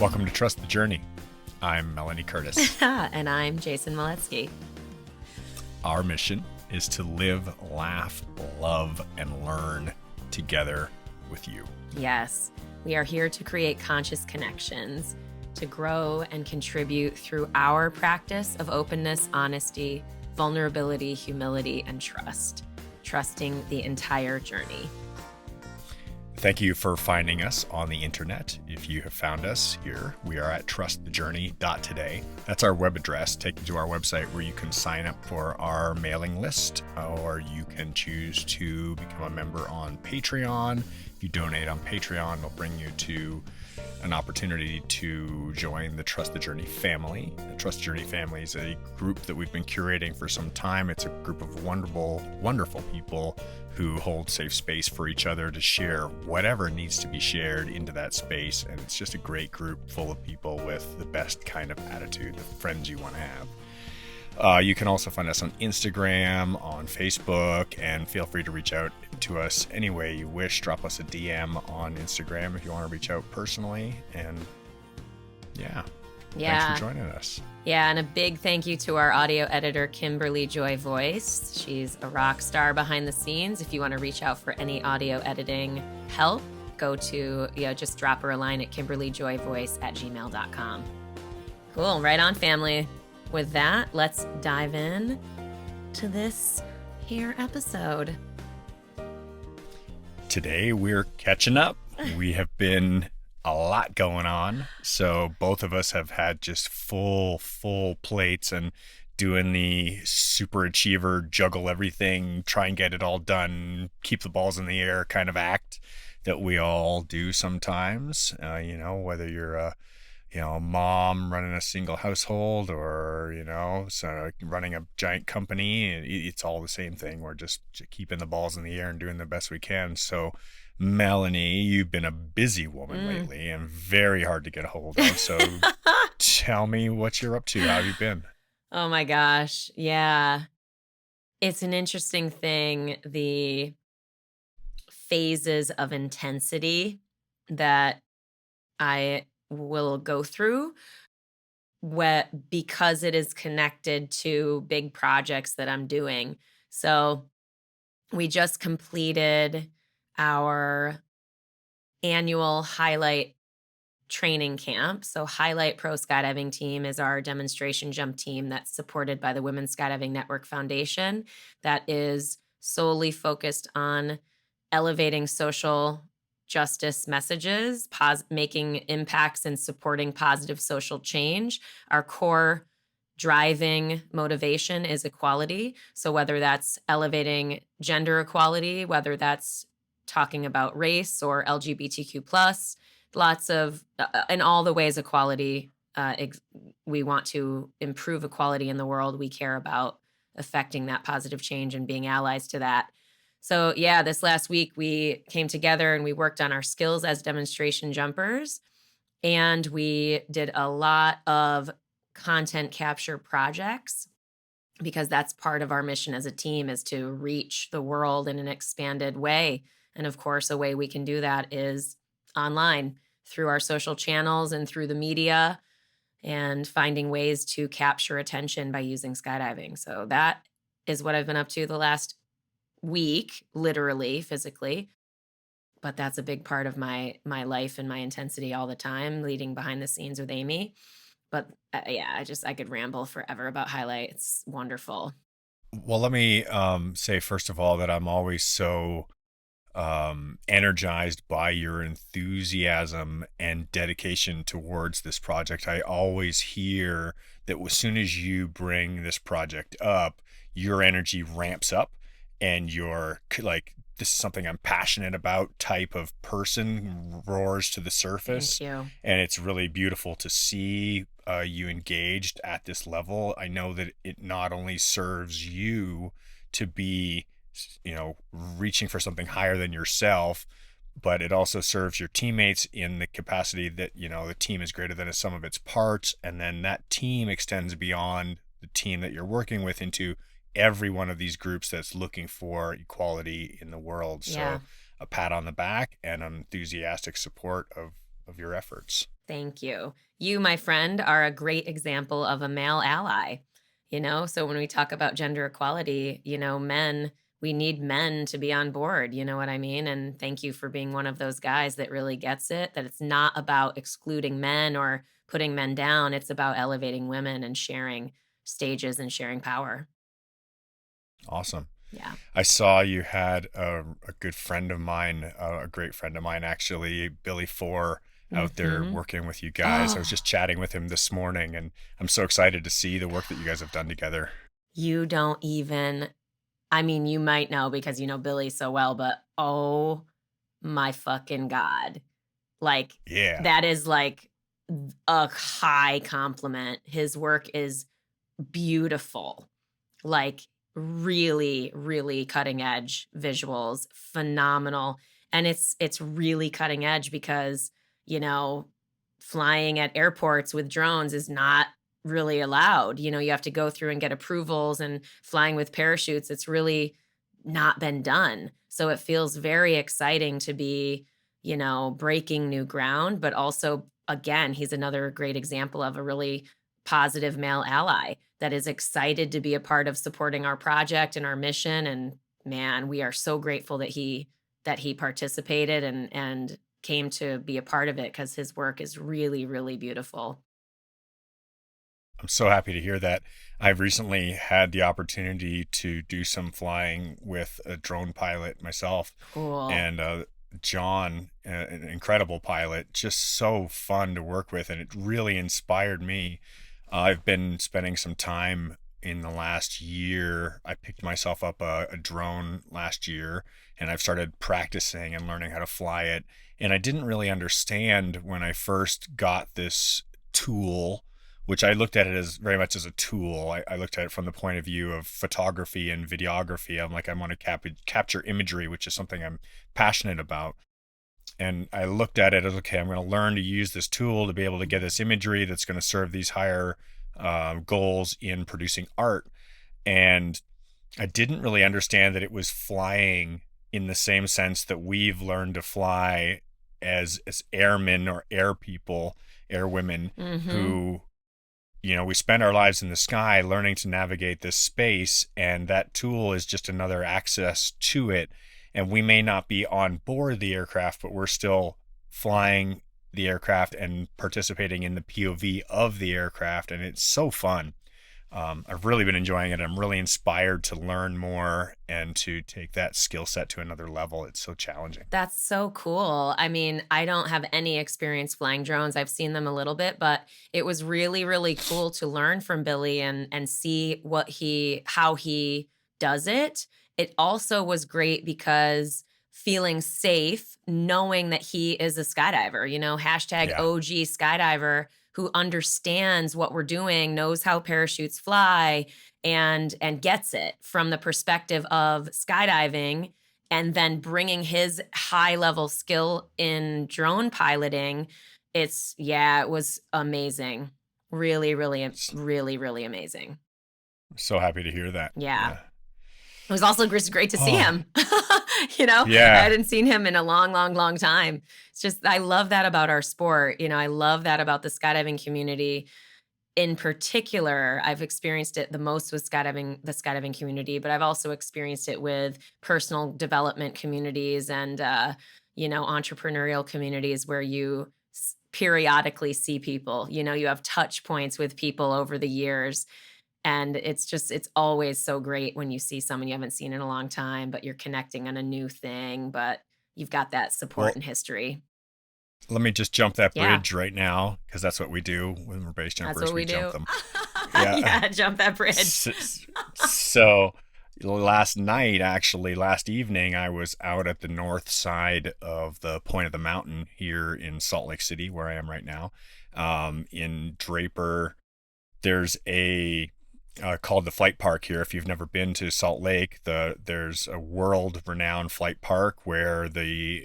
Welcome to Trust the Journey. I'm Melanie Curtis. And I'm jasonmoledzki. Our mission is to live, laugh, love, and learn together with you. Yes, we are here to create conscious connections, to grow and contribute through our practice of openness, honesty, vulnerability, humility, and trust, trusting the entire journey. Thank you for finding us on the internet. If you have found us here, we are at trustthejourney.today. That's our web address. Take you to our website where you can sign up for our mailing list, or you can choose to become a member on Patreon. If you donate on Patreon, it'll bring you to an opportunity to join the Trust the Journey family. The Trust the Journey family is a group that we've been curating for some time. It's a group of wonderful people who hold safe space for each other to share whatever needs to be shared into that space. And it's just a great group full of people with the best kind of attitude, the friends you want to have. You can also find us on Instagram, on Facebook, and feel free to reach out to us any way you wish. Drop us a DM on Instagram if you want to reach out personally. And thanks for joining us. Yeah, and a big thank you to our audio editor, Kimberly Joy Voice. She's a rock star behind the scenes. If you want to reach out for any audio editing help, go to, just drop her a line at kimberlyjoyvoice@gmail.com. Cool, right on, family. With that, let's dive in to this here episode. Today, we're catching up. We have been a lot going on. So both of us have had just full plates and doing the super achiever, juggle everything, try and get it all done, keep the balls in the air kind of act that we all do sometimes. Whether you're a mom running a single household or, so running a giant company, it's all the same thing. We're just keeping the balls in the air and doing the best we can. So Melanie, you've been a busy woman lately and very hard to get a hold of. So tell me what you're up to. How have you been? Oh my gosh. Yeah. It's an interesting thing, the phases of intensity that I will go through because it is connected to big projects that I'm doing. So we just completed our annual Highlight training camp. So Highlight Pro Skydiving Team is our demonstration jump team that's supported by the Women's Skydiving Network Foundation that is solely focused on elevating social justice messages, making impacts and supporting positive social change. Our core driving motivation is equality. So whether that's elevating gender equality, whether that's talking about race or LGBTQ+, lots of, in all the ways equality, we want to improve equality in the world. We care about affecting that positive change and being allies to that. So this last week we came together and we worked on our skills as demonstration jumpers. And we did a lot of content capture projects because that's part of our mission as a team, is to reach the world in an expanded way. And of course, a way we can do that is online through our social channels and through the media, and finding ways to capture attention by using skydiving. So that is what I've been up to the last week, literally, physically. But that's a big part of my life and my intensity all the time, leading behind the scenes with Amy. But I could ramble forever about Highlight. It's wonderful. Well, let me say, first of all, that I'm always so energized by your enthusiasm and dedication towards this project. I always hear that as soon as you bring this project up, your energy ramps up and you're like, this is something I'm passionate about type of person roars to the surface. Thank you. And it's really beautiful to see you engaged at this level. I know that it not only serves you to be, reaching for something higher than yourself, but it also serves your teammates in the capacity that, the team is greater than the sum of its parts. And then that team extends beyond the team that you're working with into every one of these groups that's looking for equality in the world. So a pat on the back and an enthusiastic support of your efforts. Thank you. You, my friend, are a great example of a male ally. So when we talk about gender equality, men, we need men to be on board. You know what I mean? And thank you for being one of those guys that really gets it, that it's not about excluding men or putting men down. It's about elevating women and sharing stages and sharing power. Awesome. Yeah. I saw you had a good friend of mine, a great friend of mine, actually, Billy Four, out there Hmm. working with you guys. I was Oh, just chatting with him this morning, and I'm so excited to see the work that you guys have done together. you don't even, I mean, you might know because you know Billy so well, but oh my fucking God. Like, Yeah. that is like a high compliment. His work is beautiful. Like, really, really cutting edge visuals, phenomenal. And it's really cutting edge because, you know, flying at airports with drones is not really allowed. You have to go through and get approvals, and flying with parachutes, it's really not been done. So it feels very exciting to be, breaking new ground, but also, again, he's another great example of a really positive male ally that is excited to be a part of supporting our project and our mission. And man, we are so grateful that he participated and came to be a part of it, because his work is really, really beautiful. I'm so happy to hear that. I've recently had the opportunity to do some flying with a drone pilot myself, Cool. and John, an incredible pilot, just so fun to work with, and it really inspired me. I've been spending some time in the last year. I picked myself up a drone last year, and I've started practicing and learning how to fly it. And I didn't really understand when I first got this tool, which I looked at it as very much as a tool. I looked at it from the point of view of photography and videography. I'm like, I want to capture imagery, which is something I'm passionate about. And I looked at it as, okay, I'm going to learn to use this tool to be able to get this imagery that's going to serve these higher goals in producing art. And I didn't really understand that it was flying in the same sense that we've learned to fly as airmen or air people, air women, Mhm. who, we spend our lives in the sky learning to navigate this space, and that tool is just another access to it. And we may not be on board the aircraft, but we're still flying the aircraft and participating in the POV of the aircraft. And it's so fun. I've really been enjoying it. I'm really inspired to learn more and to take that skill set to another level. It's so challenging. That's so cool. I mean, I don't have any experience flying drones. I've seen them a little bit, but it was really, really cool to learn from Billy and see how he does it. It also was great because feeling safe knowing that he is a skydiver, hashtag Yeah. OG skydiver, who understands what we're doing, knows how parachutes fly, and gets it from the perspective of skydiving, and then bringing his high level skill in drone piloting. Yeah, it was amazing. Really, really, really, really amazing. So happy to hear that. Yeah. Yeah. It was also just great to see Oh, him. I yeah. hadn't seen him in a long, long, long time. It's just, I love that about our sport. I love that about the skydiving community. In particular, I've experienced it the most with the skydiving community, but I've also experienced it with personal development communities and, entrepreneurial communities where you periodically see people. You have touch points with people over the years. And it's always so great when you see someone you haven't seen in a long time, but you're connecting on a new thing, but you've got that support Well, and history. let me just jump that Yeah, bridge right now, because that's what we do when we're base that's jumpers. what We we jump do. them. Yeah. Yeah, jump that bridge. So last night, actually, last evening, I was out at the north side of the point of the mountain here in Salt Lake City, where I am right now, in Draper. There's a called the Flight Park here. If you've never been to Salt Lake, there's a world-renowned flight park where the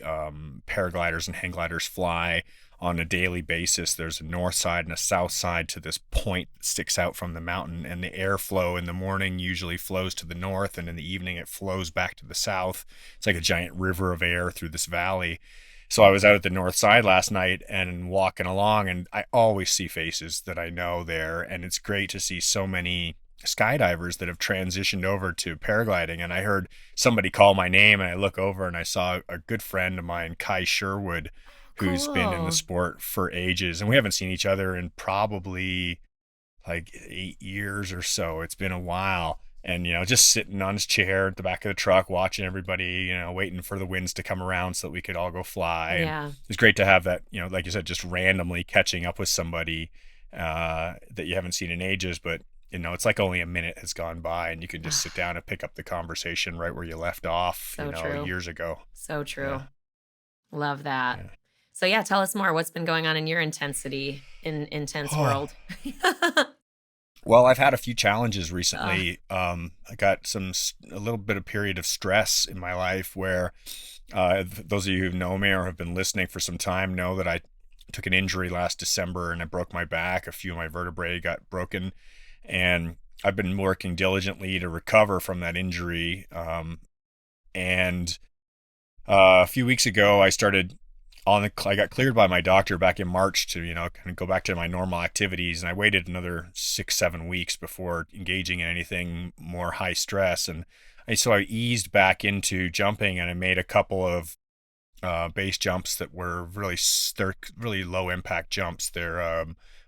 paragliders and hang gliders fly on a daily basis. There's a north side and a south side to this point that sticks out from the mountain, and the airflow in the morning usually flows to the north, and in the evening it flows back to the south. It's like a giant river of air through this valley. So I was out at the north side last night and walking along, and I always see faces that I know there. And it's great to see so many skydivers that have transitioned over to paragliding. And I heard somebody call my name, and I look over and I saw a good friend of mine, Kai Sherwood, who's been in the Cool. sport for ages. And we haven't seen each other in probably like 8 years or so. It's been a while. And, just sitting on his chair at the back of the truck, watching everybody, waiting for the winds to come around so that we could all go fly. And Yeah. it's great to have that, like you said, just randomly catching up with somebody that you haven't seen in ages. But, it's like only a minute has gone by and you can just sit down and pick up the conversation right where you left off, So true. years ago. So Yeah. true. Love that. Yeah. So yeah, tell us more. What's been going on in your intense Oh, world? well, I've had a few challenges uh, recently. I got a little bit of period of stress in my life where those of you who know me or have been listening for some time know that I took an injury last December and I broke my back. A few of my vertebrae got broken, and I've been working diligently to recover from that injury. And a few weeks ago, I got cleared by my doctor back in March to, kind of go back to my normal activities. And I waited another 6, 7 weeks before engaging in anything more high stress. So I eased back into jumping and I made a couple of base jumps that were they're really low impact jumps. They're,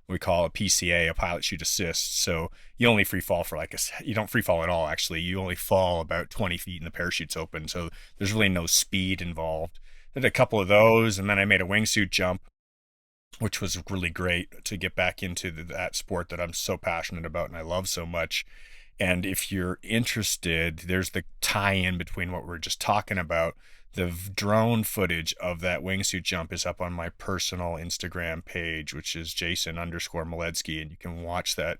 we call a PCA, a pilot chute assist. So you only free fall for you don't free fall at all, actually. You only fall about 20 feet and the parachute's open. So there's really no speed involved. Did a couple of those, and then I made a wingsuit jump, which was really great to get back into that sport that I'm so passionate about and I love so much. And if you're interested, there's the tie in between what we're just talking about. The drone footage of that wingsuit jump is up on my personal Instagram page, which is jason_moledzki. And you can watch that.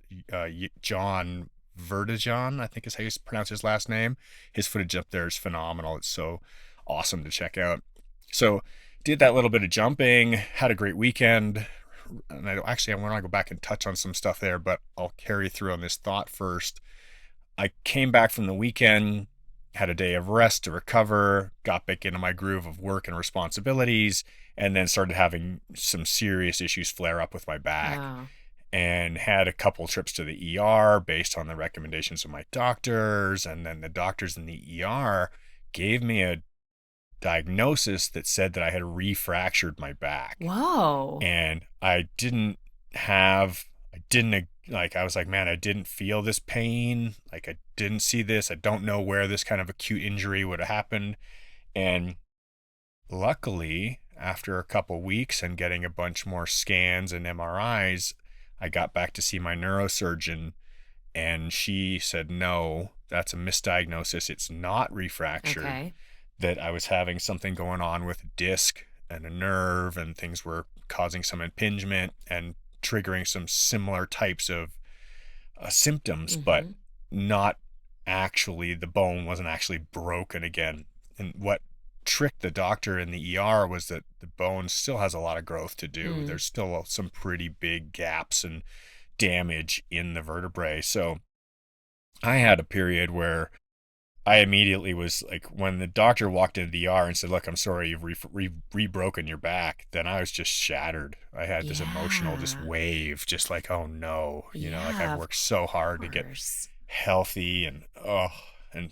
John Verdejan, I think is how you pronounce his last name. His footage up there is phenomenal. It's so awesome to check out. So, did that little bit of jumping, had a great weekend. And I want to go back and touch on some stuff there, but I'll carry through on this thought first. I came back from the weekend, had a day of rest to recover, got back into my groove of work and responsibilities, and then started having some serious issues flare up with my back. oh, And had a couple trips to the ER based on the recommendations of my doctors. And then the doctors in the ER gave me a diagnosis that said that I had refractured my back. whoa. And I was like, man, I didn't feel this pain. Like, I didn't see this. I don't know where this kind of acute injury would have happened. And luckily, after a couple weeks and getting a bunch more scans and MRIs, I got back to see my neurosurgeon, and she said, no, that's a misdiagnosis. It's not refractured, Okay. that I was having something going on with a disc and a nerve, and things were causing some impingement and triggering some similar types of symptoms, but Mm-hmm. not actually, the bone wasn't actually broken again. And what tricked the doctor in the ER was that the bone still has a lot of growth to do. Mm. There's still some pretty big gaps and damage in the vertebrae. So I had a period where I immediately was like, when the doctor walked into the ER and said, "Look, I'm sorry, you've re-broken your back," then I was just shattered. I had this emotional just Yeah. wave, just like, oh no, like I've Yeah, of worked so hard to get course. healthy, and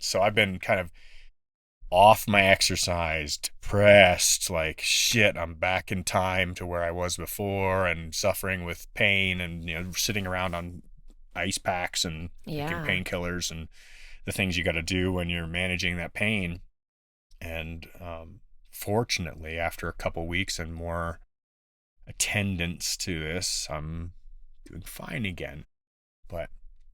so I've been kind of off my exercise, depressed, like shit, I'm back in time to where I was before, and suffering with pain, and sitting around on ice packs and taking Yeah. painkillers and the things you got to do when you're managing that pain. And fortunately, after a couple weeks and more attendance to this, I'm doing fine again. But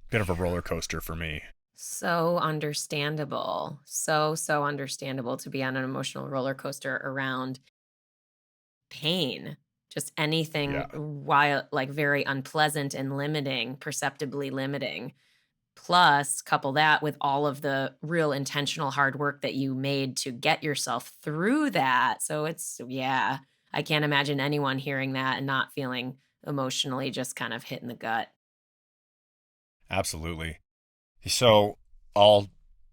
bit of a roller coaster for me. So understandable. So understandable to be on an emotional roller coaster around pain. Just anything Yeah, while like very unpleasant and limiting, perceptibly limiting. Plus, couple that with all of the real intentional hard work that you made to get yourself through that. So it's, yeah, I can't imagine anyone hearing that and not feeling emotionally just kind of hit in the gut. absolutely. So I'll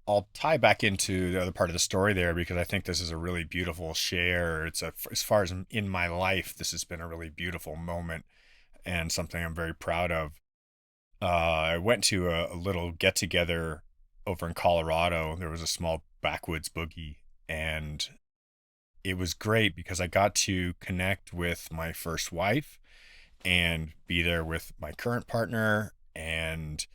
I'll tie back into the other part of the story there because I think this is a really beautiful share. As far as in my life, this has been a really beautiful moment and something I'm very proud of. I went to a little get together over in Colorado. There was a small backwoods boogie, and it was great because I got to connect with my first wife and be there with my current partner and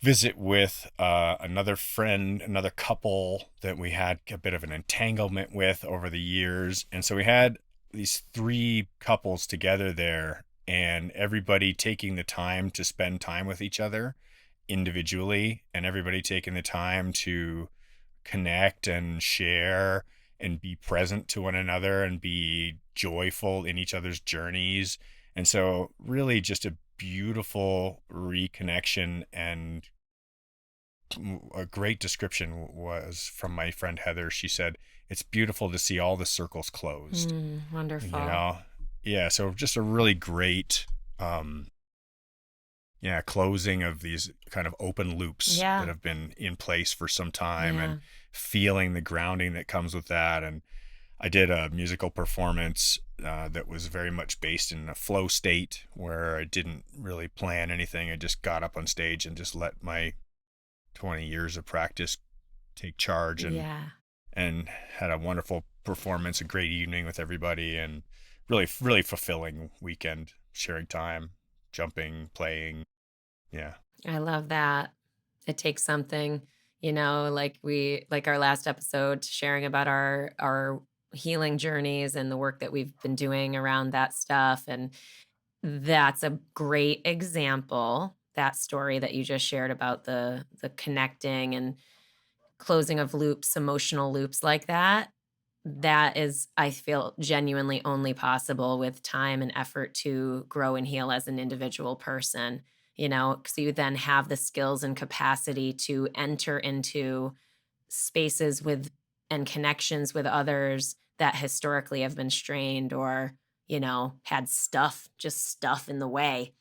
visit with another friend, another couple that we had a bit of an entanglement with over the years. And so we had these three couples together there, and everybody taking the time to spend time with each other individually, and everybody taking the time to connect and share and be present to one another and be joyful in each other's journeys. And so, really, just a beautiful reconnection. And a great description was from my friend Heather. She said, "It's beautiful to see all the circles closed." You Wonderful. know? Yeah. So, just a really great, yeah, closing of these kind of open loops that Yeah. have been in place for some time, and Yeah. feeling the grounding that comes with that. And I did a musical performance that was very much based in a flow state where I didn't really plan anything. I just got up on stage and just let my 20 years of practice take charge, Yeah. and had a wonderful performance, a great evening with everybody, and really, really fulfilling weekend, sharing time, jumping, playing. Yeah. I love that. It takes something, like our last episode sharing about our healing journeys and the work that we've been doing around that stuff, and that's a great example, that story that you just shared about the connecting and closing of loops, emotional loops like that. That is, I feel, genuinely only possible with time and effort to grow and heal as an individual person, so you then have the skills and capacity to enter into spaces with and connections with others that historically have been strained or, had stuff in the way,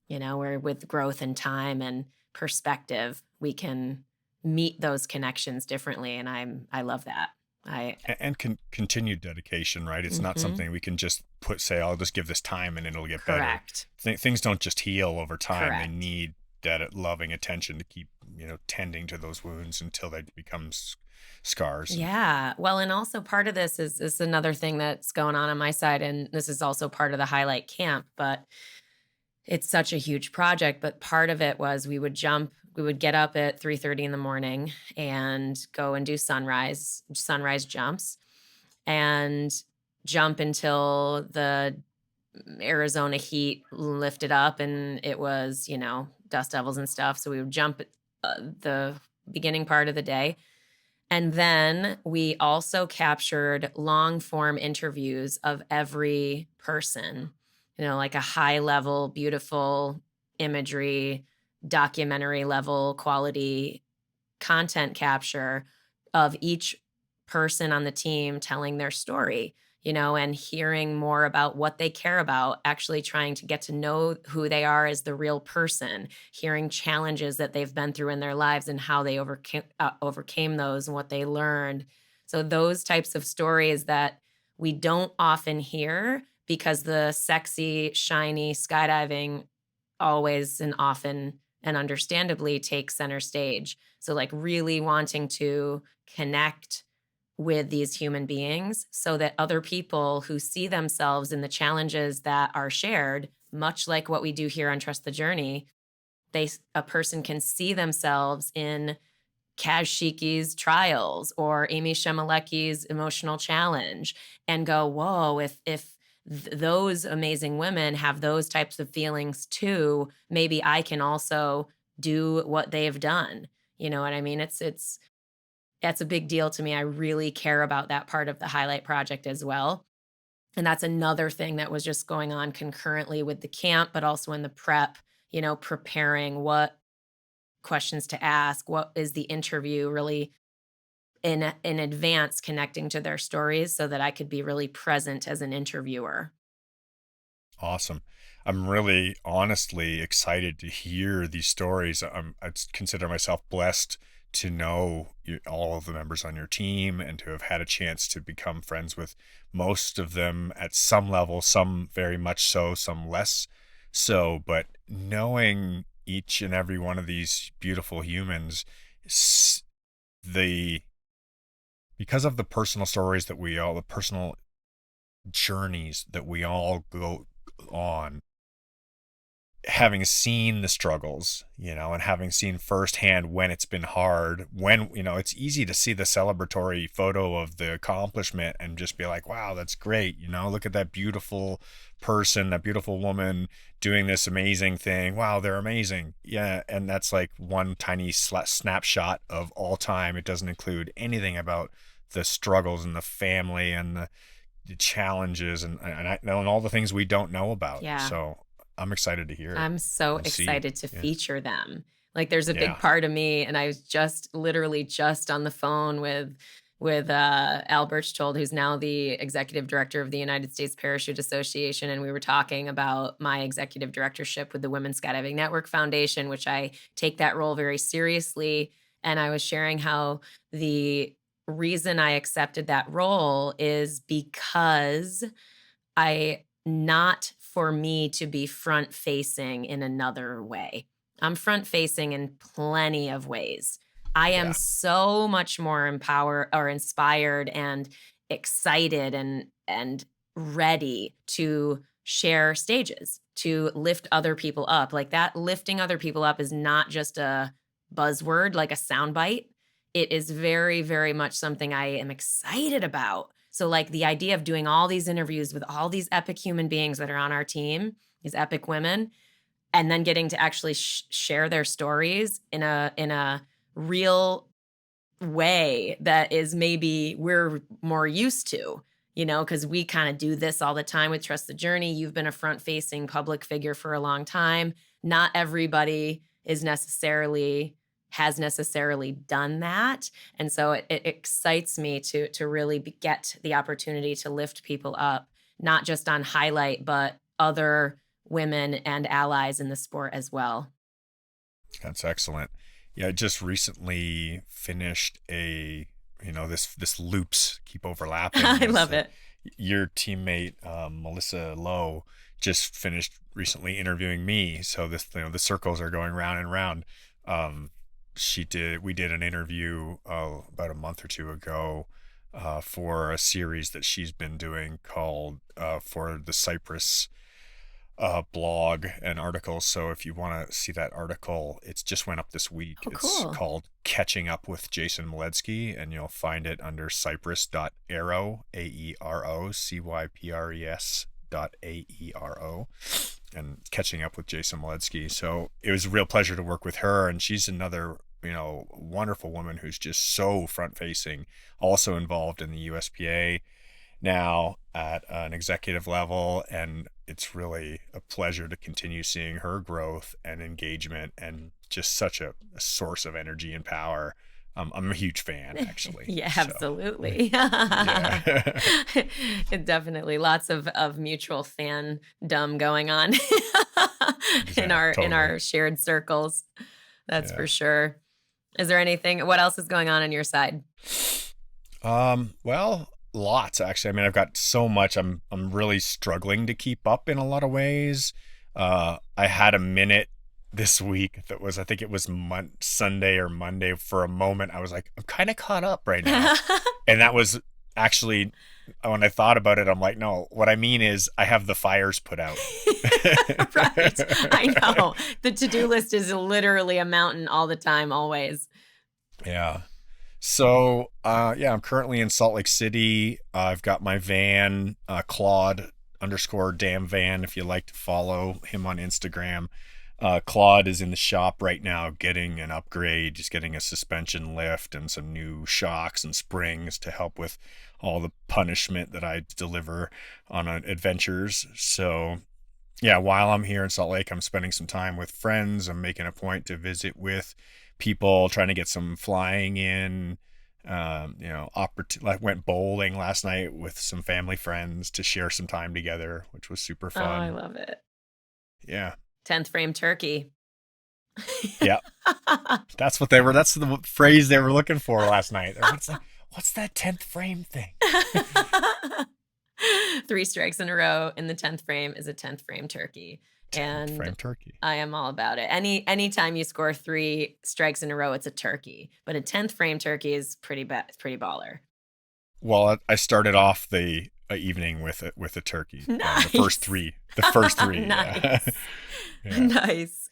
where with growth and time and perspective, we can meet those connections differently. And I love that. I, And continued dedication, right? It's not hmm something we can just say, "I'll just give this time and it'll get better." correct. Things don't just heal over time. They Correct. need that loving attention to keep, tending to those wounds until they become scars. And Yeah. Well, and also part of this is another thing that's going on my side, and this is also part of the highlight camp, but it's such a huge project. But part of it was we would get up at 3:30 in the morning and go and do sunrise jumps and jump until the Arizona heat lifted up and it was, dust devils and stuff. So we would jump at the beginning part of the day. And then we also captured long form interviews of every person, like a high level, beautiful imagery, documentary level quality content capture of each person on the team telling their story, and hearing more about what they care about, actually trying to get to know who they are as the real person, hearing challenges that they've been through in their lives and how they overcame those and what they learned. So, those types of stories that we don't often hear because the sexy, shiny skydiving always and often and understandably takes center stage. So, like, really wanting to connect with these human beings so that other people who see themselves in the challenges that are shared, much like what we do here on Trust the Journey, a person can see themselves in Kaz Shiki's trials or Amy Shemalecki's emotional challenge and go, whoa, if those amazing women have those types of feelings too, maybe I can also do what they've done. You know what I mean? It's that's a big deal to me. I really care about that part of the highlight project as well. And that's another thing that was just going on concurrently with the camp, but also in the prep, preparing what questions to ask, what is the interview really in advance connecting to their stories so that I could be really present as an interviewer. awesome. I'm really honestly excited to hear these stories. I consider myself blessed to know all of the members on your team and to have had a chance to become friends with most of them at some level, some very much so, some less so. But knowing each and every one of these beautiful humans, the because of the personal stories that the personal journeys that we all go on, having seen the struggles, and having seen firsthand when it's been hard, when, it's easy to see the celebratory photo of the accomplishment and just be like, wow, that's great. Look at that beautiful person, that beautiful woman doing this amazing thing. Wow, they're amazing. Yeah. And that's like one tiny snapshot of all time. It doesn't include anything about the struggles and the family and the challenges and all the things we don't know about. Yeah. So I'm excited to hear it I'm so and see. excited to Yeah. feature them. Like there's a big Yeah. part of me, and I was just literally just on the phone with Al Birchtold, who's now the executive director of the United States Parachute Association, and we were talking about my executive directorship with the Women's Skydiving Network Foundation, which I take that role very seriously. And I was sharing how the reason I accepted that role is because not for me to be front facing in another way. I'm front facing in plenty of ways. I am Yeah. so much more empowered or inspired and excited and ready to share stages, to lift other people up. Like that lifting other people up is not just a buzzword, like a soundbite. It is very, very much something I am excited about. So, like the idea of doing all these interviews with all these epic human beings that are on our team, these epic women, and then getting to actually share their stories in a real way that is maybe we're more used to, because we kind of do this all the time with Trust the Journey. You've been a front facing public figure for a long time. Not everybody has necessarily done that. And so it excites me to really get the opportunity to lift people up, not just on highlight, but other women and allies in the sport as well. That's excellent. Yeah, I just recently finished this loops keep overlapping I is love that it. your teammate Melissa Lowe just finished recently interviewing me. So the circles are going round and round. Um, we did an interview about a month or two ago for a series that she's been doing called for the Cypress blog and article. So if you want to see that article, it's just went up this week. Oh, It's cool. called Catching Up with Jason Moledzki, and you'll find it under cypress.aero, AERO, and Catching Up with Jason Moledzki. So it was a real pleasure to work with her, and she's another wonderful woman who's just so front facing, also involved in the USPA now at an executive level, and it's really a pleasure to continue seeing her growth and engagement and just such a source of energy and power. I'm a huge fan, actually. Yeah, So absolutely. yeah. It definitely lots of mutual fandom going on in Exactly, our totally. shared circles. That's Yeah. for sure. Is there anything what else is going on your side? Well, lots actually. I mean, I've got so much. I'm really struggling to keep up in a lot of ways. I had a minute this week that was, I think it was Sunday or Monday. For a moment, I was like, I'm kind of caught up right now, and that was actually when I thought about it. I'm like, no, what I mean is I have the fires put out. Right. I know. The to-do list is literally a mountain all the time, always. Yeah. So, yeah, I'm currently in Salt Lake City. I've got my van, Claude underscore damn van, if you like to follow him on Instagram. Claude is in the shop right now getting an upgrade, just getting a suspension lift and some new shocks and springs to help with all the punishment that I deliver on adventures. So, yeah, while I'm here in Salt Lake, I'm spending some time with friends. I'm making a point to visit with people, trying to get some flying in. Like went bowling last night with some family friends to share some time together, which was super Oh, I fun. love it. Yeah. 10th frame turkey. Yeah, that's the phrase they were looking for last night. What's that 10th frame thing? 3 strikes in a row in the 10th frame is a 10th frame turkey, 10th and frame turkey. I am all about it. Anytime you score 3 strikes in a row, it's a turkey, but a 10th frame turkey is it's pretty baller. Well, I started off the evening with a turkey. Nice. The first three. Yeah. Nice. Yeah. Nice.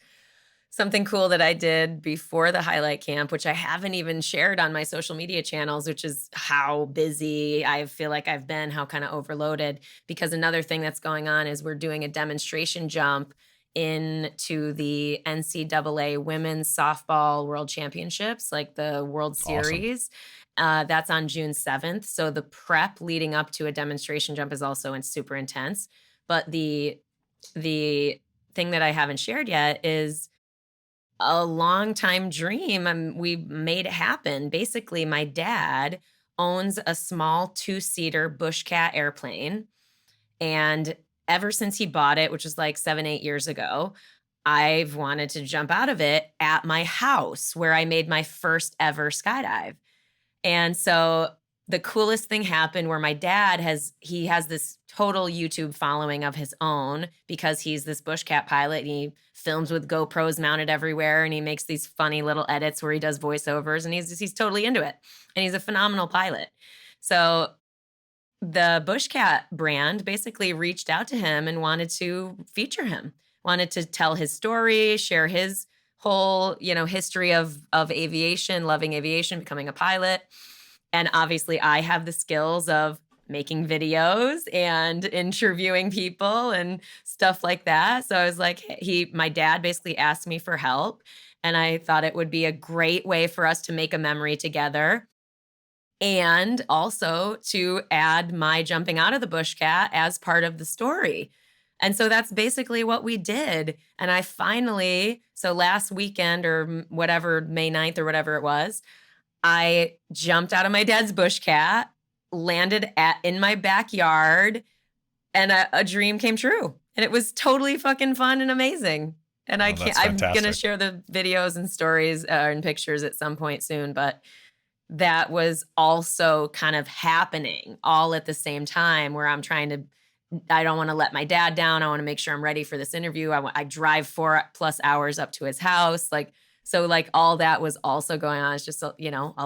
Something cool that I did before the highlight camp, which I haven't even shared on my social media channels, which is how busy I feel like I've been, how kind of overloaded. Because another thing that's going on is we're doing a demonstration jump into the NCAA Women's Softball World Championships, like the World Awesome. Series. That's on June 7th. So the prep leading up to a demonstration jump is also super intense. But the thing that I haven't shared yet is a long time dream. We made it happen. Basically, my dad owns a small two-seater bush cat airplane. And ever since he bought it, which was like 7, 8 years ago, I've wanted to jump out of it at my house where I made my first ever skydive. And so the coolest thing happened where my dad he has this total YouTube following of his own because he's this bushcat pilot and he films with GoPros mounted everywhere and he makes these funny little edits where he does voiceovers and he's totally into it. And he's a phenomenal pilot. So the Bushcat brand basically reached out to him and wanted to feature him, wanted to tell his story, share his whole, history of aviation, loving aviation, becoming a pilot. And obviously I have the skills of making videos and interviewing people and stuff like that. So I was like, my dad basically asked me for help and I thought it would be a great way for us to make a memory together and also to add my jumping out of the bush cat as part of the story. And so that's basically what we did. And I finally, so last weekend or whatever, May 9th or whatever it was, I jumped out of my dad's bush cat, landed in my backyard, and a dream came true. And it was totally fucking fun and amazing. And Oh, that's I'm going to fantastic. share the videos and stories and pictures at some point soon, but that was also kind of happening all at the same time where I don't want to let my dad down. I want to make sure I'm ready for this interview. I drive 4+ hours up to his house. So all that was also going on. It's just, a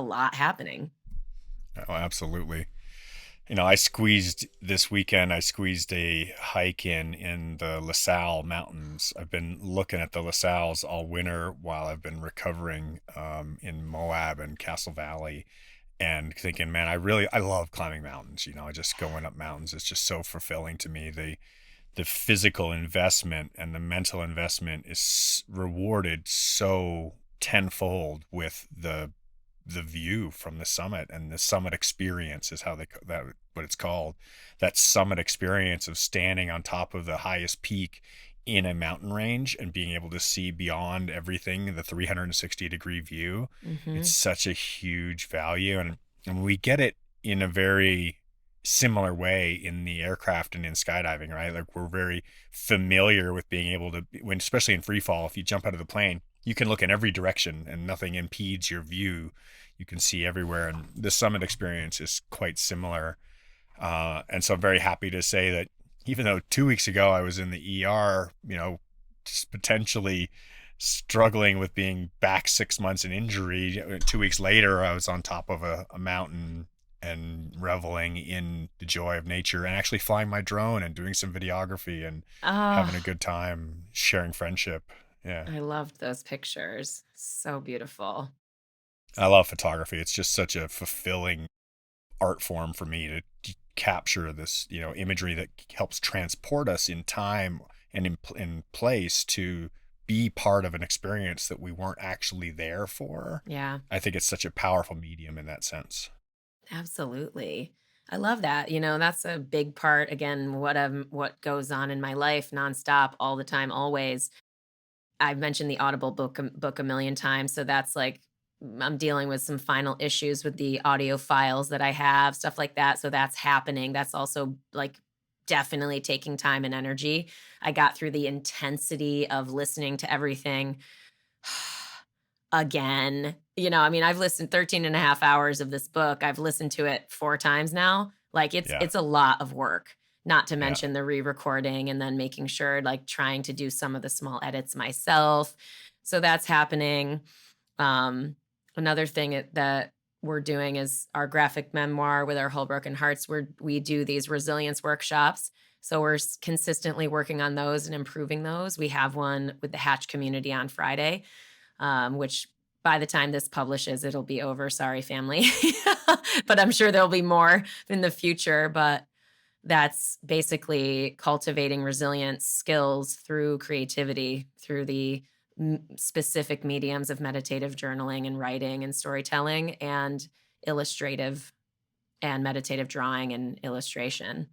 lot happening. Oh, absolutely. I squeezed a hike in the LaSalle Mountains. I've been looking at the LaSalles all winter while I've been recovering in Moab and Castle Valley and thinking, man, I love climbing mountains. Just going up mountains is just so fulfilling to me. The physical investment and the mental investment is rewarded so tenfold with the view from the summit, and the summit experience is that what it's called. That summit experience of standing on top of the highest peak in a mountain range and being able to see beyond everything, the 360-degree view. It's Hmm. such a huge value, and we get it in a very similar way in the aircraft and in skydiving, right? Like, we're very familiar with being able to, when especially in free fall, if you jump out of the plane, you can look in every direction and nothing impedes your view. You can see everywhere, and the summit experience is quite similar. And so I'm very happy to say that even though 2 weeks ago I was in the ER, just potentially struggling with being back 6 months in injury, 2 weeks later I was on top of a mountain and reveling in the joy of nature and actually flying my drone and doing some videography and having a Oh, good time sharing friendship. Yeah. I loved those pictures. So beautiful. I love photography. It's just such a fulfilling art form for me to capture this, imagery that helps transport us in time and in place to be part of an experience that we weren't actually there for. Yeah. I think it's such a powerful medium in that sense. Absolutely. I love that. That's a big part again what goes on in my life nonstop all the time always. I've mentioned the Audible book a million times, so that's like I'm dealing with some final issues with the audio files that I have, stuff like that. So that's happening. That's also like definitely taking time and energy. I got through the intensity of listening to everything again. I mean, I've listened 13 and a half hours of this book. I've listened to it 4 times now. Like, Yeah. it's a lot of work, not to Yeah. mention the re-recording and then making sure, like, trying to do some of the small edits myself. So that's happening. Um, Another thing that we're doing is our graphic memoir with our Whole Broken Hearts, where we do these resilience workshops. So we're consistently working on those and improving those. We have one with the Hatch community on Friday, which by the time this publishes, it'll be over. Sorry, family. But I'm sure there'll be more in the future. But that's basically cultivating resilience skills through creativity, through the specific mediums of meditative journaling and writing and storytelling and illustrative and meditative drawing and illustration.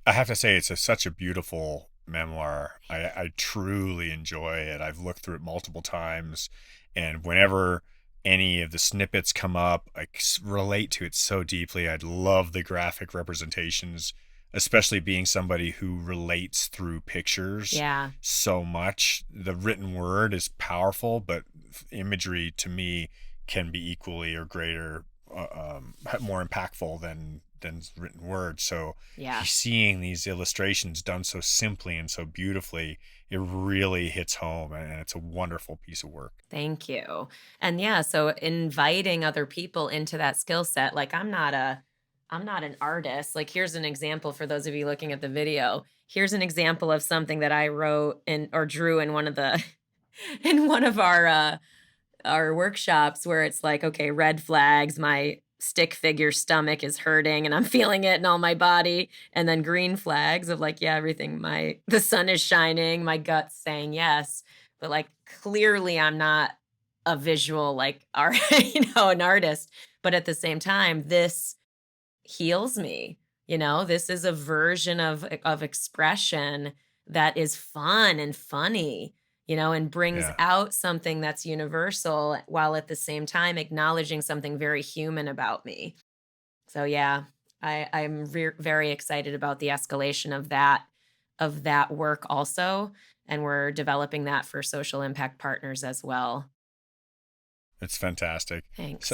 I have to say, it's such a beautiful memoir. I truly enjoy it. I've looked through it multiple times, and whenever any of the snippets come up, relate to it so deeply. I love the graphic representations, especially being somebody who relates through pictures Yeah. so much. The written word is powerful, but imagery to me can be equally or greater, more impactful than written word. So Yeah. seeing these illustrations done so simply and so beautifully, it really hits home, and it's a wonderful piece of work. Thank you. And yeah, so inviting other people into that skill set, like I'm not an artist. Like, here's an example for those of you looking at the video. Here's an example of something that I wrote in or drew in one of the in one of our workshops, where it's like, okay, red flags, my stick figure stomach is hurting and I'm feeling it in all my body. And then green flags of like, yeah, everything, the sun is shining, my gut's saying yes. But like, clearly I'm not a visual like art, an artist. But at the same time, this heals me. This is a version of expression that is fun and funny, and brings Yeah. out something that's universal while at the same time acknowledging something very human about me. So yeah, I'm very excited about the escalation of that work also, and we're developing that for social impact partners as well. It's fantastic. So Thanks.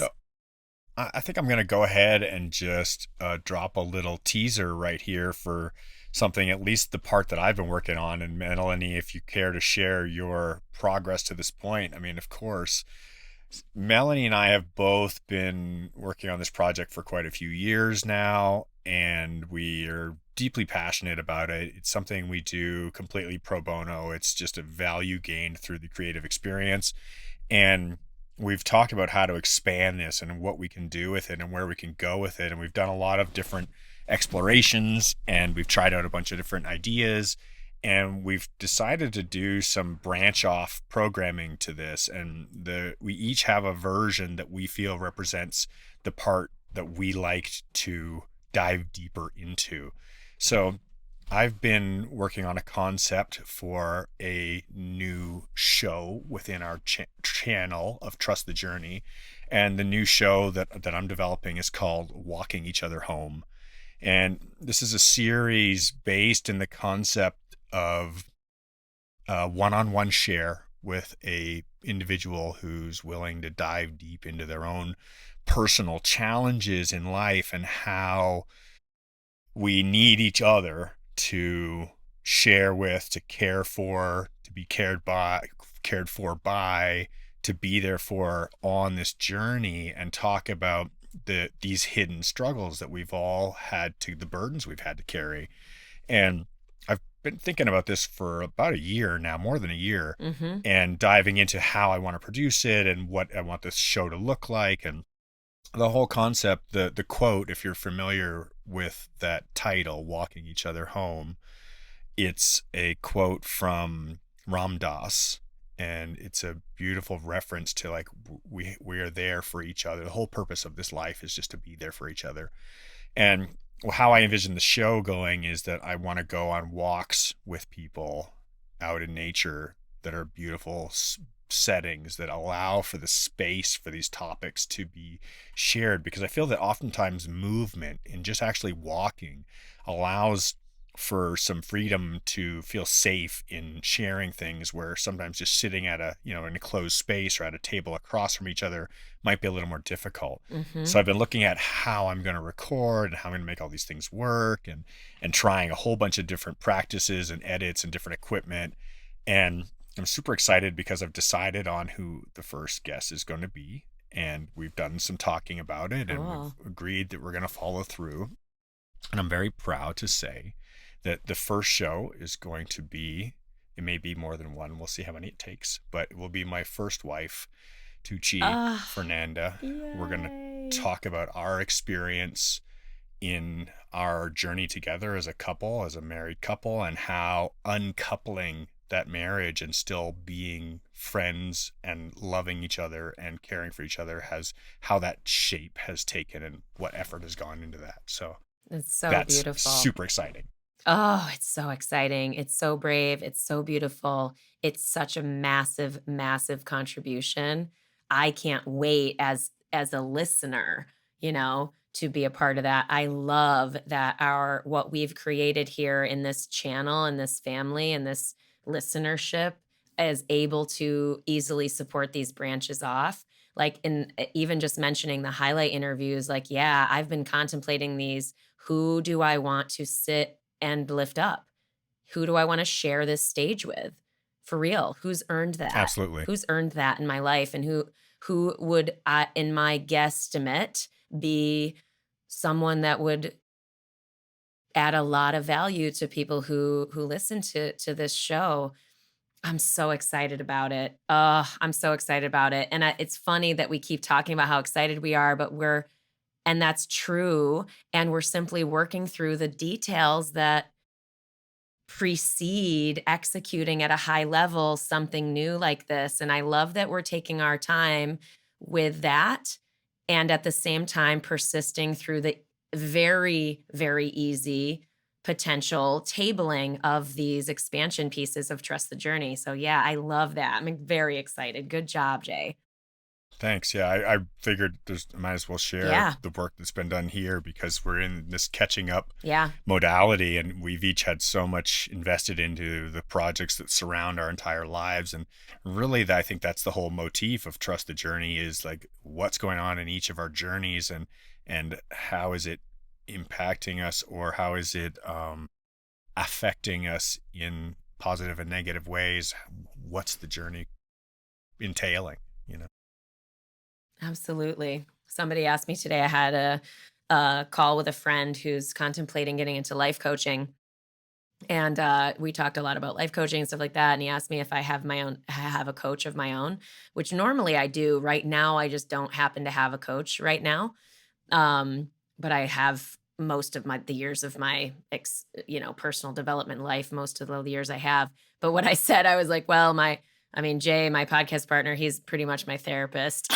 I think I'm going to go ahead and just drop a little teaser right here for something, at least the part that I've been working on. And Melanie, if you care to share your progress to this point, I mean, of course, Melanie and I have both been working on this project for quite a few years now, and we are deeply passionate about it. It's something we do completely pro bono. It's just a value gained through the creative experience. And we've talked about how to expand this and what we can do with it and where we can go with it. And we've done a lot of different explorations, and we've tried out a bunch of different ideas. And we've decided to do some branch off programming to this. And we each have a version that we feel represents the part that we liked to dive deeper into. So I've been working on a concept for a new show within our channel of Trust the Journey. And the new show that I'm developing is called Walking Each Other Home. And this is a series based in the concept of one-on-one share with a individual who's willing to dive deep into their own personal challenges in life and how we need each other to share with, to care for, to be cared for by, to be there for on this journey, and talk about these hidden struggles that we've all had to, the burdens we've had to carry. And I've been thinking about this for about a year now, more than a year, Mhm. and diving into how I want to produce it and what I want this show to look like. And the whole concept, the quote, if you're familiar with that title, Walking Each Other Home, it's a quote from Ram Dass, and it's a beautiful reference to like we are there for each other. The whole purpose of this life is just to be there for each other. And how I envision the show going is that I want to go on walks with people out in nature that are beautiful settings that allow for the space for these topics to be shared, because I feel that oftentimes movement and just actually walking allows for some freedom to feel safe in sharing things, where sometimes just sitting at a, in a closed space or at a table across from each other might be a little more difficult. Mhm. So I've been looking at how I'm going to record and how I'm going to make all these things work, and trying a whole bunch of different practices and edits and different equipment. And I'm super excited because I've decided on who the first guest is going to be, and we've done some talking about it, and we've Cool. agreed that we're going to follow through. And I'm very proud to say that the first show is going to be, it may be more than one, we'll see how many it takes, but it will be my first wife, Tucci Ah, Fernanda. We're going to yay. talk about our experience in our journey together as a couple, as a married couple, and how uncoupling that marriage and still being friends and loving each other and caring for each other how that shape has taken and what effort has gone into that. So It's so that's beautiful. super exciting. Oh, it's so exciting. It's so brave. It's so beautiful. It's such a massive, massive contribution. I can't wait as a listener, to be a part of that. I love that our what we've created here in this channel and this family and this listenership is able to easily support these branches off. Like in even just mentioning the highlight interviews, like, yeah, I've been contemplating these. Who do I want to sit and lift up? Who do I wanna share this stage with? For real, who's earned that? Absolutely. Who's earned that in my life, and who would, in my guesstimate, be someone that would add a lot of value to people who listen to this show. I'm so excited about it. I'm so excited about it, and it's funny that we keep talking about how excited we are, but and that's true, and we're simply working through the details that precede executing at a high level something new like this. And I love that we're taking our time with that and at the same time persisting through the very, very easy potential tabling of these expansion pieces of Trust the Journey. So, yeah, I love that. I'm very excited. Good job, Jay. Thanks. Yeah, I figured I might as well share Yeah. the work that's been done here, because we're in this catching up Yeah. modality, and we've each had so much invested into the projects that surround our entire lives. And really, I think that's the whole motif of Trust the Journey, is like what's going on in each of our journeys, and how is it impacting us, or how is it affecting us in positive and negative ways. What's the journey entailing, you know? Absolutely. Somebody asked me today, I had a call with a friend who's contemplating getting into life coaching. And we talked a lot about life coaching and stuff like that. And he asked me if I have a coach of my own, which normally I do. Right now, I just don't happen to have a coach right now. But I have most of the years of my personal development life, most of the years I have. But what I said, I was like, well, Jay, my podcast partner, he's pretty much my therapist.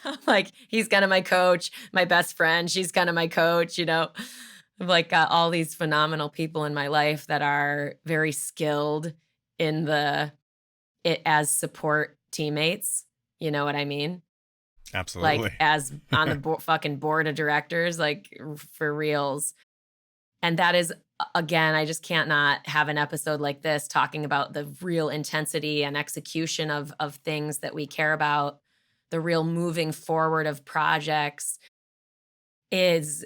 I'm like, he's kind of my coach, my best friend. She's kind of my coach. I've like got all these phenomenal people in my life that are very skilled in it as support teammates. You know what I mean? Like, Absolutely. as on the fucking board of directors, like, for reals. And that is, again, I just can't not have an episode like this talking about the real intensity and execution of things that we care about, the real moving forward of projects. It's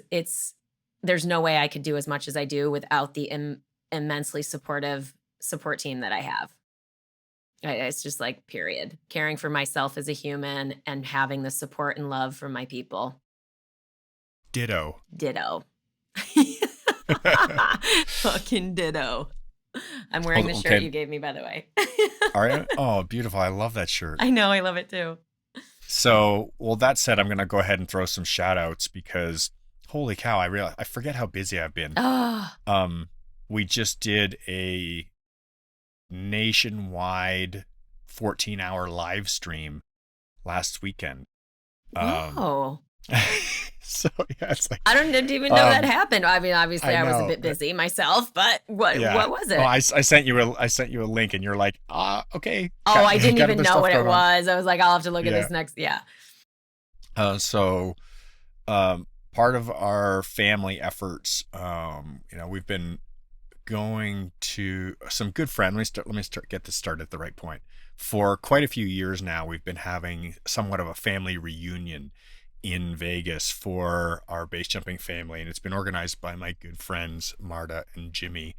there's no way I could do as much as I do without the immensely supportive support team that I have. It's just like, period. Caring for myself as a human and having the support and love from my people. Ditto. Ditto. Fucking ditto. I'm wearing the Oh, shirt you okay. gave me, by the way. All right. Oh, beautiful. I love that shirt. I know, I love it too. So, well, that said, I'm going to go ahead and throw some shout outs, because holy cow, I forget how busy I've been. Oh, Um, we just did a nationwide 14-hour live stream last weekend. Um, whoa. so yeah, it's like, I didn't even know that um, happened. I mean, obviously I I was a know. bit busy myself, but Yeah. what was Oh, it? I sent you a link, and you're like, okay, Oh, I didn't got even other know stuff what it going on. was. I was like, I'll have to look at Yeah. this next. Yeah. So, part of our family efforts, we've been going to some good friends. Let me get this started at the right point. For quite a few years now, we've been having somewhat of a family reunion in Vegas for our base jumping family, and it's been organized by my good friends Marta and Jimmy,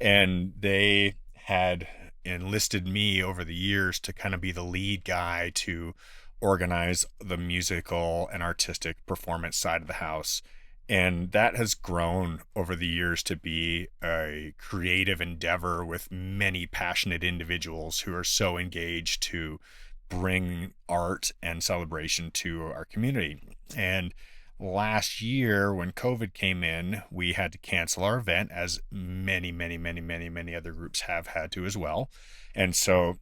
and they had enlisted me over the years to kind of be the lead guy to organize the musical and artistic performance side of the house. And that has grown over the years to be a creative endeavor with many passionate individuals who are so engaged to bring art and celebration to our community. And last year, when COVID came in, we had to cancel our event, as many other groups have had to as well. And so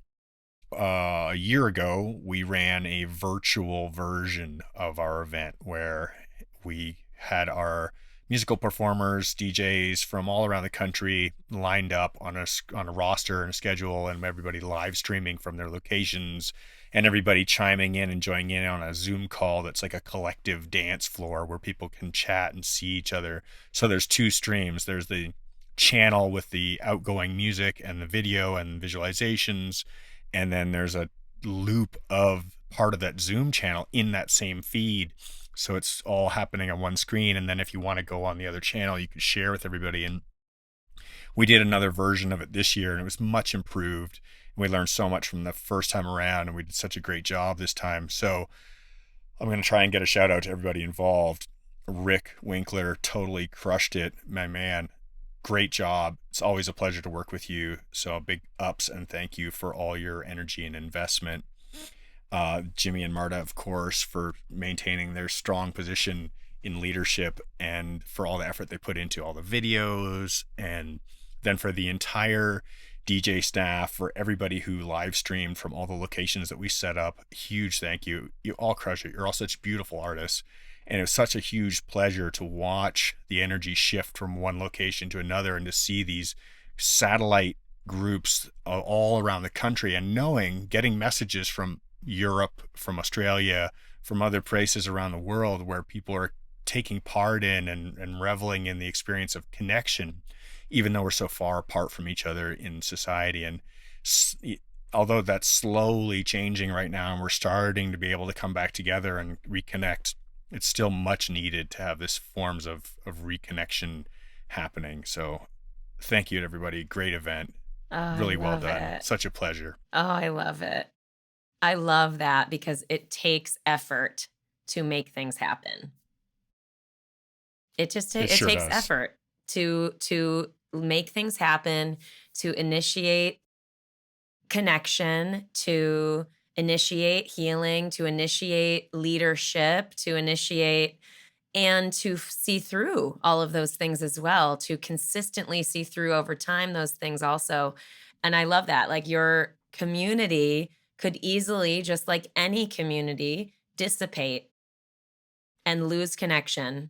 a year ago, we ran a virtual version of our event where we had our musical performers, DJs from all around the country lined up on a roster and a schedule, and everybody live streaming from their locations, and everybody chiming in and joining in on a Zoom call that's like a collective dance floor where people can chat and see each other. So there's two streams. There's the channel with the outgoing music and the video and visualizations, and then there's a loop of part of that Zoom channel in that same feed. So it's all happening on one screen. And then if you want to go on the other channel, you can share with everybody. And we did another version of it this year, and it was much improved. And we learned so much from the first time around, and we did such a great job this time. So I'm going to try and get a shout out to everybody involved. Rick Winkler totally crushed it, my man. Great job. It's always a pleasure to work with you. So big ups and thank you for all your energy and investment. Jimmy and Marta, of course, for maintaining their strong position in leadership and for all the effort they put into all the videos, and then for the entire DJ staff, for everybody who live streamed from all the locations that we set up. Huge thank you. You all crush it. You're all such beautiful artists. And it was such a huge pleasure to watch the energy shift from one location to another and to see these satellite groups all around the country, and getting messages from Europe, from Australia, from other places around the world where people are taking part in and reveling in the experience of connection, even though we're so far apart from each other in society. And although that's slowly changing right now and we're starting to be able to come back together and reconnect, it's still much needed to have this forms of reconnection happening. So thank you to everybody. Great event. Oh, I Really well love done. it. Such a pleasure. Oh, I love it. I love that because it takes effort to make things happen. It It sure takes does. effort to make things happen, to initiate connection, to initiate healing, to initiate leadership, to initiate and to see through all of those things as well, to consistently see through over time those things also. And I love that. Like your community could easily, just like any community, dissipate and lose connection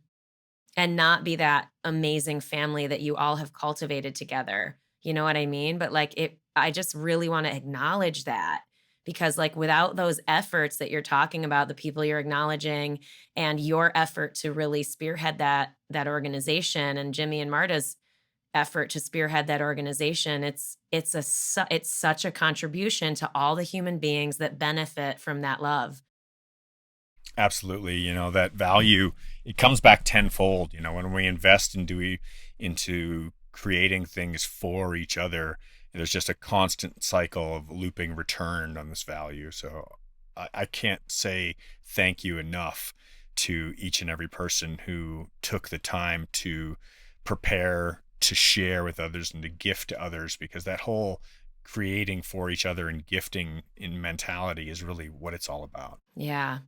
and not be that amazing family that you all have cultivated together. You know what I mean? But like I just really want to acknowledge that because like without those efforts that you're talking about, the people you're acknowledging and your effort to really spearhead that organization and Jimmy and Marta's effort to spearhead that organization, it's such a contribution to all the human beings that benefit from that love. Absolutely. That value, it comes back tenfold, when we invest into creating things for each other. There's just a constant cycle of looping return on this value. So I can't say thank you enough to each and every person who took the time to prepare, to share with others, and to gift to others, because that whole creating for each other and gifting in mentality is really what it's all about. Yeah.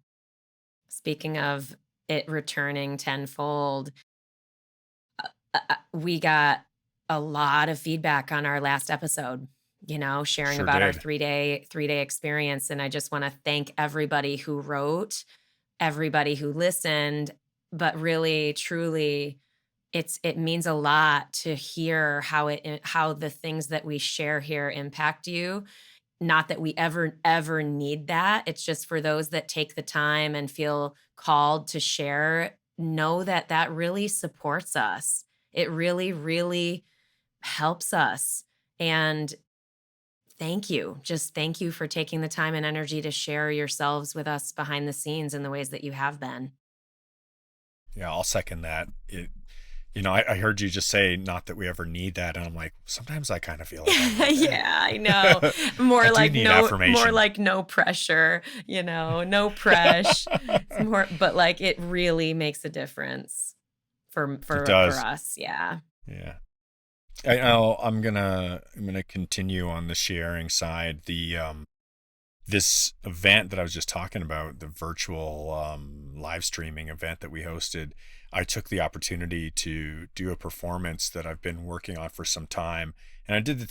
Speaking of it returning tenfold, we got a lot of feedback on our last episode, sharing Sure about our did. three-day experience, and I just wanna thank everybody who wrote, everybody who listened, but really, truly, it means a lot to hear how the things that we share here impact you. Not that we ever need that. It's just for those that take the time and feel called to share know that that really supports us. It really, really helps us. And thank you. Just thank you for taking the time and energy to share yourselves with us behind the scenes in the ways that you have been. Yeah, I'll second that. I heard you just say, not that we ever need that. And I'm like, sometimes I kind of feel like I need that. Yeah, I know. I More do like need more affirmation. like no pressure, no press. It's more, but like it really makes a difference for It for does. us. Yeah. Yeah. I'm gonna continue on the sharing side. This event that I was just talking about, the virtual live streaming event that we hosted, I took the opportunity to do a performance that I've been working on for some time. And I did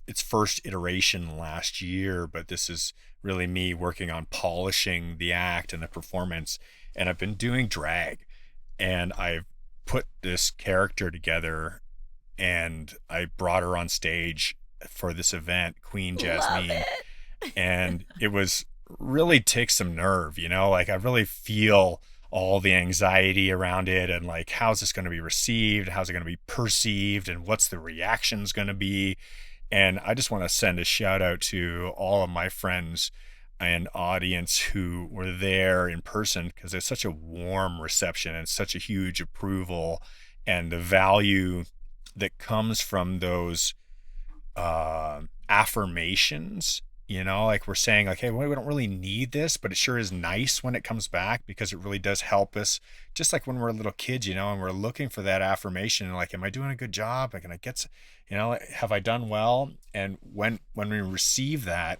its first iteration last year, but this is really me working on polishing the act and the performance. And I've been doing drag, and I've put this character together, and I brought her on stage for this event, Queen Love Jasmine, it. and it was really takes some nerve, like I really feel all the anxiety around it, and like, how's this going to be received, how's it going to be perceived, and what's the reactions going to be. And I just want to send a shout out to all of my friends and audience who were there in person, because there's such a warm reception and such a huge approval, and the value that comes from those affirmations, like we're saying, like, hey, well, we don't really need this, but it sure is nice when it comes back, because it really does help us. Just like when we're little kids, and we're looking for that affirmation, like, am I doing a good job? Like, can I get, have I done well? And when we receive that,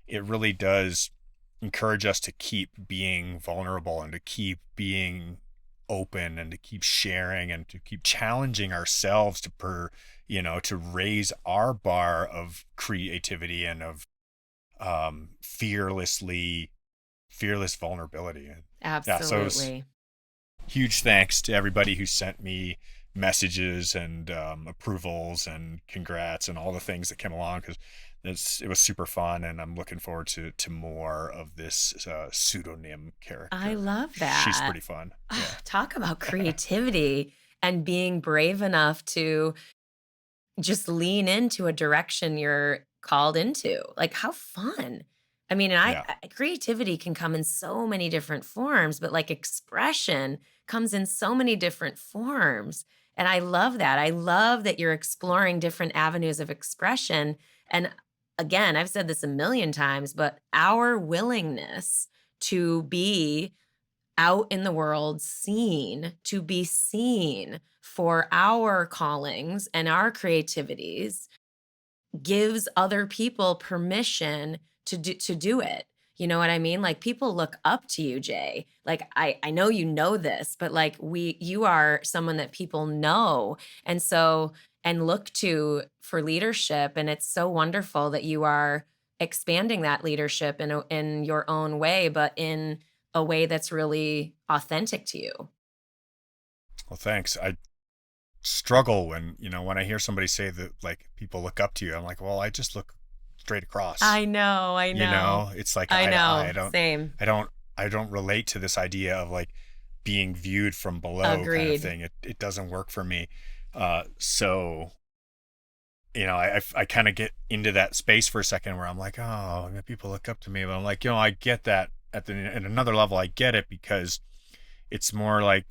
it really does encourage us to keep being vulnerable, and to keep being open, and to keep sharing, and to keep challenging ourselves to raise our bar of creativity and of fearless vulnerability. And yeah, so it was Absolutely. huge thanks to everybody who sent me messages and approvals and congrats and all the things that came along, because it was super fun, and I'm looking forward to more of this pseudonym I character. love She's that. pretty fun. Ah, Yeah. talk about creativity and being brave enough to just lean into a direction you're called into. Like, how fun. I mean, and Yeah. creativity can come in so many different forms, but like expression comes in so many different forms. And I love that. I love that you're exploring different avenues of expression. And again, I've said this a million times, but our willingness to be out in the world seen, to be seen for our callings and our creativities gives other people permission to do it. You know what I mean? Like people look up to you, Jay. Like I know you know this, but like you are someone that people know and so and look to for leadership, and it's so wonderful that you are expanding that leadership in your own way, but in a way that's really authentic to you. Well, thanks. I struggle when I hear somebody say that, like, people look up to you. I'm like, well, I just look straight across. I know, I know. It's like I eye to eye. know. Same. I don't I don't relate to this idea of like being viewed from below kind of Agreed. thing. It doesn't work for me. So I kind of get into that space for a second where I'm like, oh, people look up to me, but I'm like, I get that at another level. I get it, because it's more like,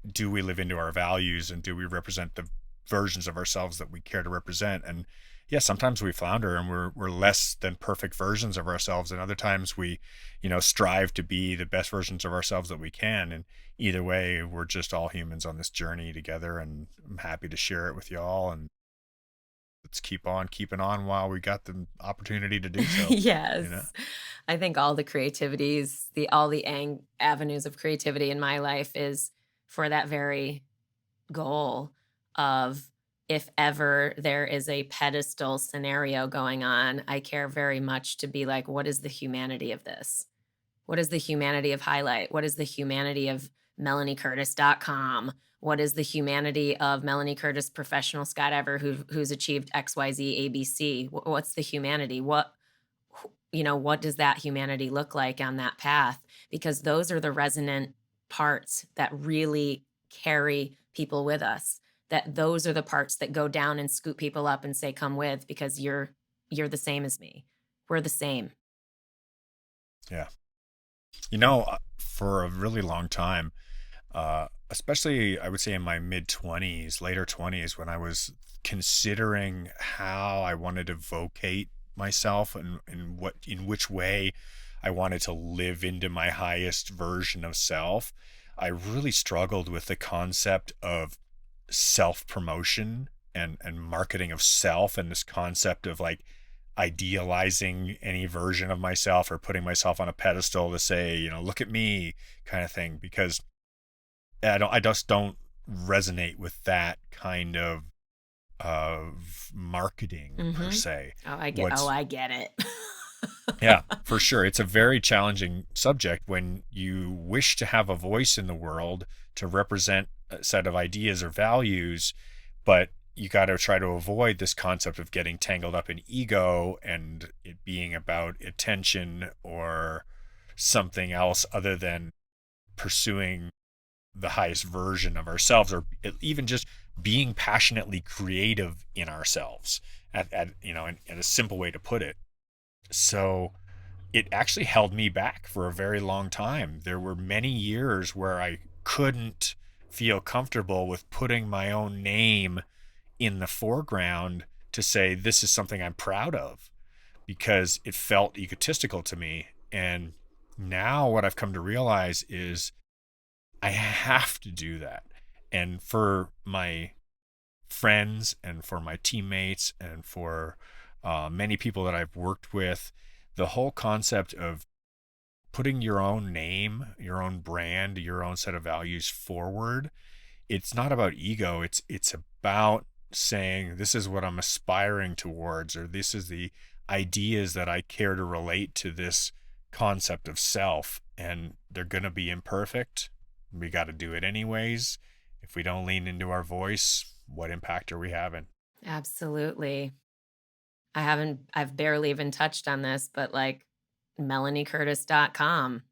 do we live into our values, and do we represent the versions of ourselves that we care to represent? And yeah, sometimes we flounder, and we're less than perfect versions of ourselves, and other times we strive to be the best versions of ourselves that we can. And either way, we're just all humans on this journey together, and I'm happy to share it with y'all. And let's keep on keeping on while we got the opportunity to do so you know Yes. I think all the creativities, all the avenues of creativity in my life is for that very goal of if ever there is a pedestal scenario going on, I care very much to be like, what is the humanity of this? What is the humanity of Highlight? What is the humanity of melaniecurtis.com? What is the humanity of Melanie Curtis professional skydiver who's achieved XYZ ABC? What's the humanity? What does that humanity look like on that path? Because those are the resonant parts that really carry people with us. That those are the parts that go down and scoop people up and say, "Come with, because you're the same as me. We're the same." Yeah. For a really long time, especially I would say in my mid 20s, later 20s, when I was considering how I wanted to vocate myself and in which way I wanted to live into my highest version of self, I really struggled with the concept of self promotion and marketing of self, and this concept of like idealizing any version of myself or putting myself on a pedestal to say, look at me kind of thing, because I just don't resonate with that kind of marketing per Mhm. se. Oh, What's I get it. Yeah, for sure. It's a very challenging subject when you wish to have a voice in the world to represent a set of ideas or values, but you got to try to avoid this concept of getting tangled up in ego and it being about attention or something else other than pursuing the highest version of ourselves, or even just being passionately creative in ourselves in a simple way to put it. So it actually held me back for a very long time. There were many years where I couldn't feel comfortable with putting my own name in the foreground to say this is something I'm proud of, because it felt egotistical to me. And now what I've come to realize is I have to do that. And for my friends and for my teammates and for many people that I've worked with, the whole concept of putting your own name, your own brand, your own set of values forward, it's not about ego. It's about saying this is what I'm aspiring towards, or this is the ideas that I care to relate to this concept of self. And they're going to be imperfect. We got to do it anyways. If we don't lean into our voice, what impact are we having? Absolutely. I've barely even touched on this, but like melaniecurtis.com,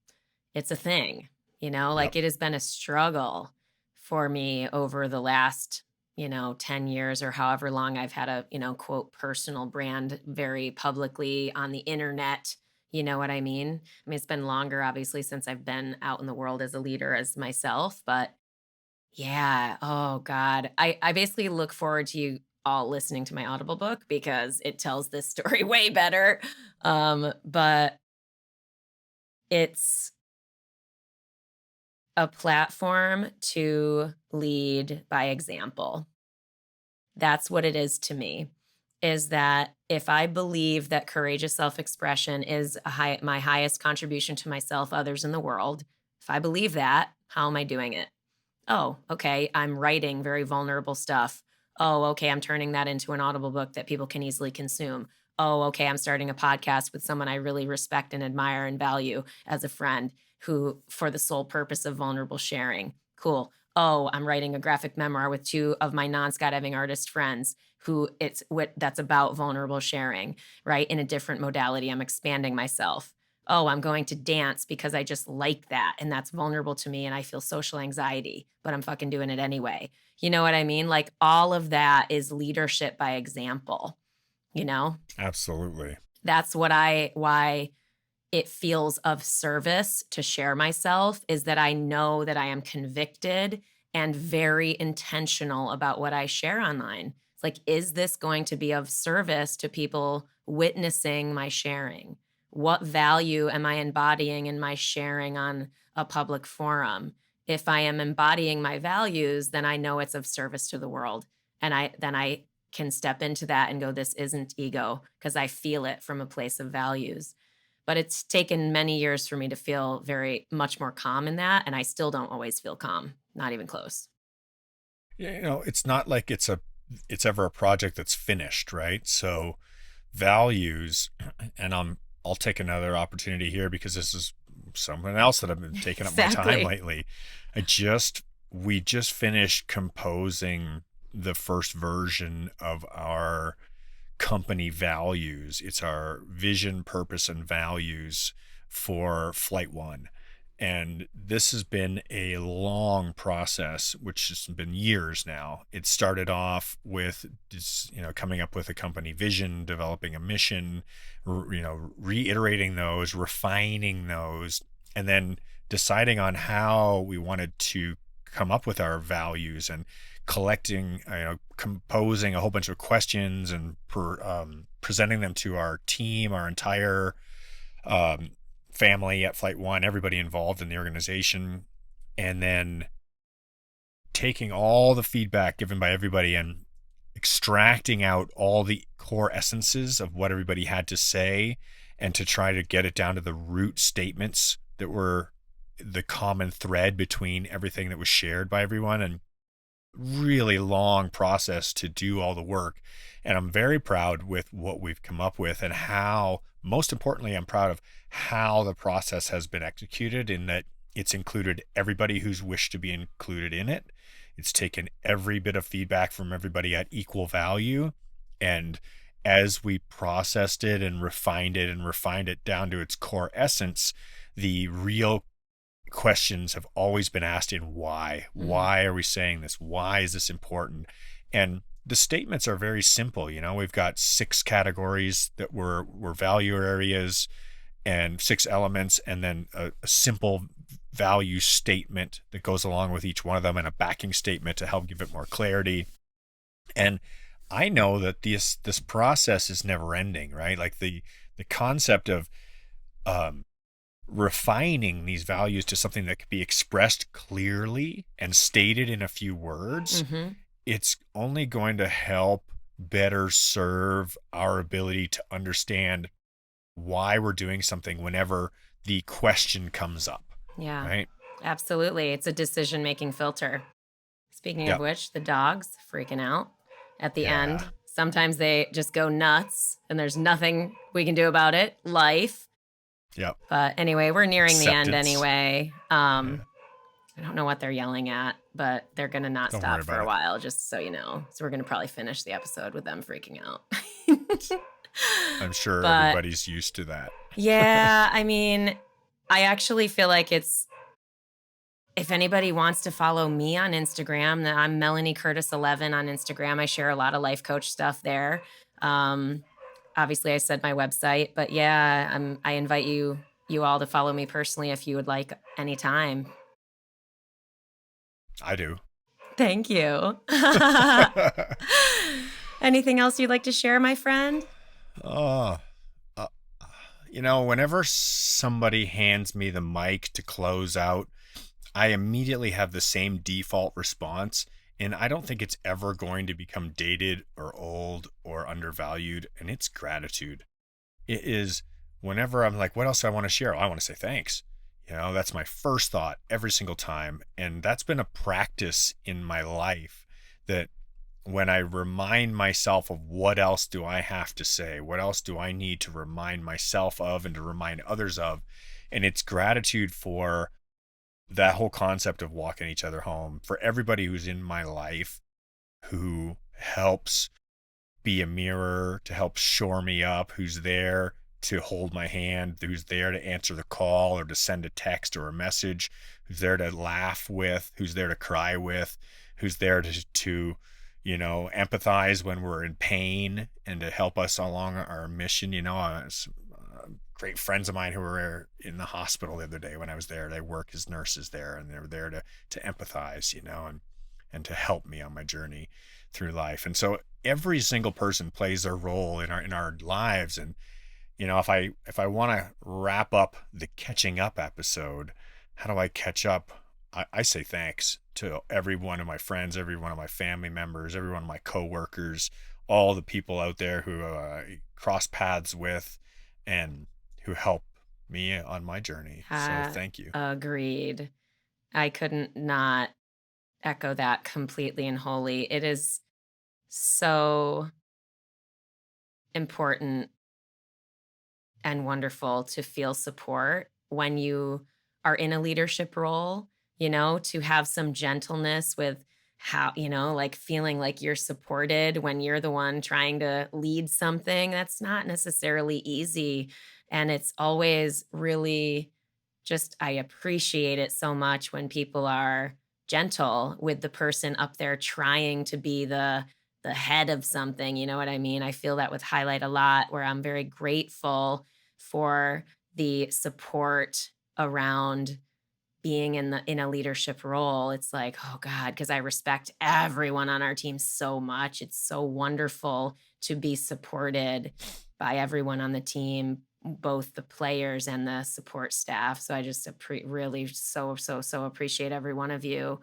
it's a thing, Yep. like it has been a struggle for me over the last, 10 years or however long I've had a, quote, personal brand very publicly on the internet. You know what I mean? I mean, it's been longer, obviously, since I've been out in the world as a leader as myself, but yeah. Oh God. I basically look forward to you all listening to my Audible book because it tells this story way better. But it's a platform to lead by example. That's what it is to me. Is that if I believe that courageous self-expression is my highest contribution to myself, others, in the world, if I believe that, how am I doing it? Oh, okay. I'm writing very vulnerable stuff. Oh, okay. I'm turning that into an Audible book that people can easily consume. Oh, okay. I'm starting a podcast with someone I really respect and admire and value as a friend who, for the sole purpose of vulnerable sharing. Cool. Oh, I'm writing a graphic memoir with two of my non-skydiving artist friends who it's what that's about vulnerable sharing, right? In a different modality. I'm expanding myself. Oh, I'm going to dance because I just like that and that's vulnerable to me and I feel social anxiety, but I'm fucking doing it anyway. You know what I mean? Like all of that is leadership by example, you know? Absolutely. That's why it feels of service to share myself is that I know that I am convicted and very intentional about what I share online. It's like, is this going to be of service to people witnessing my sharing? What value am I embodying in my sharing on a public forum? If I am embodying my values, then I know it's of service to the world. And I can step into that and go, this isn't ego because I feel it from a place of values, but it's taken many years for me to feel very much more calm in that, and I still don't always feel calm, not even close. Yeah, it's not like it's ever a project that's finished, right? So values, and I'll take another opportunity here because this is something else that I've been taking up my time Exactly. lately. We just finished composing the first version of our company values. It's our vision, purpose, and values for Flight One. And this has been a long process, which has been years now. It started off with just, coming up with a company vision, developing a mission, reiterating those, refining those, and then deciding on how we wanted to come up with our values and collecting, composing a whole bunch of questions and presenting them to our team, our entire um, family at Flight One, everybody involved in the organization, and then taking all the feedback given by everybody and extracting out all the core essences of what everybody had to say and to try to get it down to the root statements that were the common thread between everything that was shared by everyone. And really long process to do all the work. And I'm very proud with what we've come up with and how, most importantly, I'm proud of how the process has been executed in that it's included everybody who's wished to be included in it. It's taken every bit of feedback from everybody at equal value. And as we processed it and refined it down to its core essence, the real questions have always been asked in why. Mhm. Why are we saying this? Why is this important? And the statements are very simple. We've got 6 categories that were value areas and 6 elements, and then a simple value statement that goes along with each one of them and a backing statement to help give it more clarity. And I know that this process is never ending, right? Like the concept of um, refining these values to something that could be expressed clearly and stated in a few words, Mhm. it's only going to help better serve our ability to understand why we're doing something whenever the question comes up, Yeah. right? Absolutely. It's a decision-making filter. Speaking of Yep. which, the dogs freaking out at the Yeah. end. Sometimes they just go nuts and there's nothing we can do about it. Life. Yep. But anyway, we're nearing the end Acceptance. anyway. Yeah. I don't know what they're yelling at, but they're going to not Don't worry stop for about a it. while, just so you know. So we're going to probably finish the episode with them freaking out. I'm sure But everybody's used to that. yeah, I mean, I actually feel like it's if anybody wants to follow me on Instagram, then I'm Melanie Curtis 11 on Instagram. I share a lot of life coach stuff there. Um, Obviously, I said my website, but yeah, I invite you all to follow me personally if you would like anytime. I do. Thank you. Anything else you'd like to share, my friend? Oh, uh, whenever somebody hands me the mic to close out, I immediately have the same default response. And I don't think it's ever going to become dated or old or undervalued. And it's gratitude. It is whenever I'm like, what else do I want to share? I want to say thanks. That's my first thought every single time. And that's been a practice in my life that when I remind myself of what else do I have to say, what else do I need to remind myself of and to remind others of. And it's gratitude for that whole concept of walking each other home, for everybody who's in my life who helps be a mirror, to help shore me up, who's there to hold my hand, who's there to answer the call or to send a text or a message, who's there to laugh with, who's there to cry with, who's there to empathize when we're in pain and to help us along our mission. Great friends of mine who were in the hospital the other day when I was there. They work as nurses there, and they're there to empathize, and to help me on my journey through life. And so every single person plays their role in our lives. And if I want to wrap up the catching up episode, how do I catch up? I say thanks to every one of my friends, every one of my family members, every one of my coworkers, all the people out there who cross paths with and who help me on my journey. So Uh, thank you. Agreed. I couldn't not echo that completely and wholly. It is so important and wonderful to feel support when you are in a leadership role, to have some gentleness with how, like feeling like you're supported when you're the one trying to lead something. That's not necessarily easy. And it's always really I appreciate it so much when people are gentle with the person up there trying to be the head of something, you know what I mean? I feel that with Highlight a lot, where I'm very grateful for the support around being in a leadership role. It's like, oh God, because I respect everyone on our team so much. It's so wonderful to be supported by everyone on the team, both the players and the support staff. So I just really so appreciate every one of you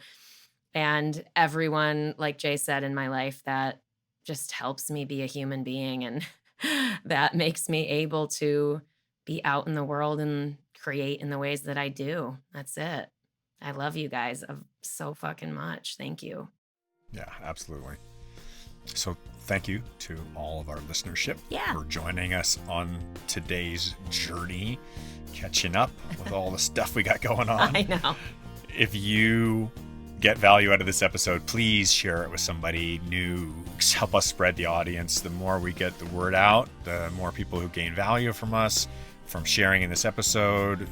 and everyone, like Jay said, in my life that just helps me be a human being and that makes me able to be out in the world and create in the ways that I do. That's it. I love you guys so fucking much. Thank you. Yeah, absolutely. So thank you to all of our listenership for joining us on today's journey, catching up with all the stuff we got going on. I know. If you get value out of this episode, please share it with somebody new. Help us spread the audience. The more we get the word out, the more people who gain value from us, from sharing in this episode,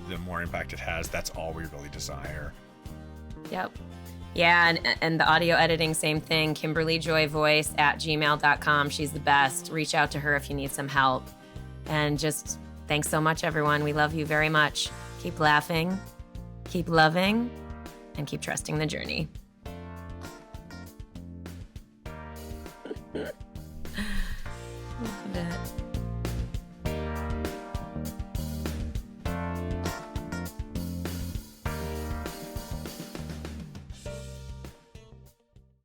the more impact it has. That's all we really desire. Yep. Yeah, and the audio editing, same thing. KimberlyJoyVoice@gmail.com. She's the best. Reach out to her if you need some help. And just thanks so much, everyone. We love you very much. Keep laughing, keep loving, and keep trusting the journey.